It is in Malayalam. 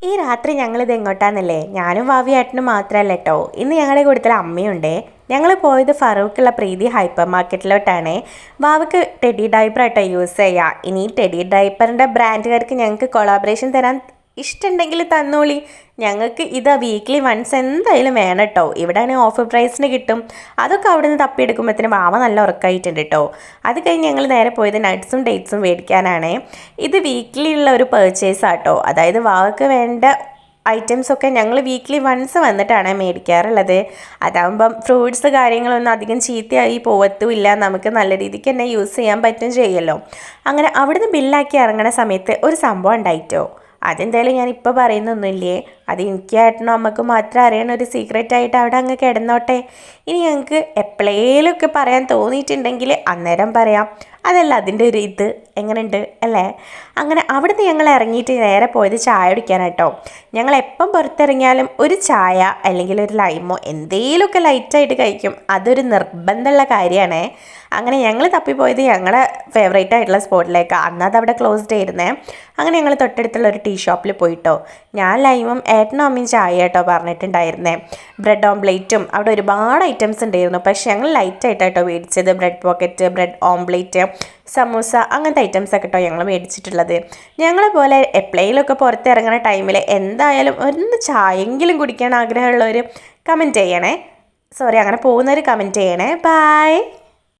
ഈ രാത്രി ഞങ്ങളിത് എങ്ങോട്ടാന്നല്ലേ? ഞാനും വാവിയേട്ടനും മാത്രമല്ല കേട്ടോ. ഇന്ന് ഞങ്ങളുടെ കൂട്ടത്തിൽ അമ്മയുണ്ടേ. ഞങ്ങൾ പോയത് ഫറൂഖുള്ള പ്രീതി ഹൈപ്പർ മാർക്കറ്റിലോട്ടാണ്. വാവക്ക് ടെഡി ഡൈപ്പർ ആട്ടോ യൂസ് ചെയ്യുക. ഇനി ടെഡി ഡൈപ്പറിൻ്റെ ബ്രാൻഡുകാർക്ക് ഞങ്ങൾക്ക് കൊളാബറേഷൻ തരാൻ ഇഷ്ടമുണ്ടെങ്കിൽ തന്നോളി. ഞങ്ങൾക്ക് ഇത് വീക്ക്ലി വൺസ് എന്തായാലും വേണം കേട്ടോ. ഇവിടെയാണെങ്കിൽ ഓഫർ പ്രൈസിന് കിട്ടും. അതൊക്കെ അവിടെ നിന്ന് തപ്പിയെടുക്കുമ്പോഴത്തേനും വാവ നല്ല ഉറക്കമായിട്ടുണ്ട് കേട്ടോ. അത് കഴിഞ്ഞ് ഞങ്ങൾ നേരെ പോയത് നട്ട്സും ഡേറ്റ്സും മേടിക്കാനാണ്. ഇത് വീക്ക്ലി ഉള്ള ഒരു പേർച്ചേസ് ആട്ടോ. അതായത് വാവക്ക് വേണ്ട ഐറ്റംസൊക്കെ ഞങ്ങൾ വീക്ക്ലി വൺസ് വന്നിട്ടാണ് മേടിക്കാറുള്ളത്. അതാകുമ്പം ഫ്രൂട്ട്സ് കാര്യങ്ങളൊന്നും അധികം ചീത്തയായി പോവത്തുമില്ല. നമുക്ക് നല്ല രീതിക്ക് തന്നെ യൂസ് ചെയ്യാൻ പറ്റും ചെയ്യല്ലോ. അങ്ങനെ അവിടുന്ന് ബില്ലാക്കി ഇറങ്ങുന്ന സമയത്ത് ഒരു സംഭവം ഉണ്ടായിട്ടോ. അതെന്തായാലും ഞാനിപ്പോൾ പറയുന്നൊന്നുമില്ലേ, അത് എനിക്ക് ഏട്ടനും അമ്മക്കും മാത്രം അറിയണ ഒരു സീക്രട്ടായിട്ട് അവിടെ അങ്ങ് കിടന്നോട്ടെ. ഇനി ഞങ്ങൾക്ക് എപ്പോഴേലൊക്കെ പറയാൻ തോന്നിയിട്ടുണ്ടെങ്കിൽ അന്നേരം പറയാം. അതല്ല അതിൻ്റെ ഒരു ഇത് എങ്ങനെയുണ്ട് അല്ലേ? അങ്ങനെ അവിടുന്ന് ഞങ്ങൾ ഇറങ്ങിയിട്ട് നേരെ പോയത് ചായ കുടിക്കാനായിട്ടോ. ഞങ്ങൾ എപ്പം പുറത്തിറങ്ങിയാലും ഒരു ചായ അല്ലെങ്കിൽ ഒരു ലൈമോ എന്തെങ്കിലുമൊക്കെ ലൈറ്റായിട്ട് കഴിക്കും. അതൊരു നിർബന്ധമുള്ള കാര്യമാണ്. അങ്ങനെ ഞങ്ങൾ തപ്പിപ്പോയത് ഞങ്ങളെ ഫേവറേറ്റ് ആയിട്ടുള്ള സ്പോട്ടിലേക്കാണ്. അന്നത് അവിടെ ക്ലോസ്ഡ് ആയിരുന്നേ. അങ്ങനെ ഞങ്ങൾ തൊട്ടടുത്തുള്ള ഒരു ടീ ഷോപ്പിൽ പോയിട്ടോ. ഞാൻ ലൈമും ഏട്ടനും അമ്മയും ചായ കേട്ടോ പറഞ്ഞിട്ടുണ്ടായിരുന്നേ. ബ്രെഡ് ഓംപ്ലേറ്റും അവിടെ ഒരുപാട് ഐറ്റംസ് ഉണ്ടായിരുന്നു. പക്ഷേ ഞങ്ങൾ ലൈറ്റായിട്ടോ മേടിച്ചത്. ബ്രെഡ് പോക്കറ്റ്, ബ്രെഡ് ഓംപ്ലേറ്റ്, സമൂസ അങ്ങനത്തെ ഐറ്റംസൊക്കെ കേട്ടോ ഞങ്ങൾ മേടിച്ചിട്ടുള്ളത്. ഞങ്ങളെ പോലെ എപ്പോഴേലൊക്കെ പുറത്തിറങ്ങുന്ന ടൈമിൽ എന്തായാലും ഒന്ന് ചായെങ്കിലും കുടിക്കാൻ ആഗ്രഹമുള്ളവർ കമൻറ്റ് ചെയ്യണേ. സോറി, അങ്ങനെ പോകുന്നവർ കമൻറ്റ് ചെയ്യണേ. ബൈ.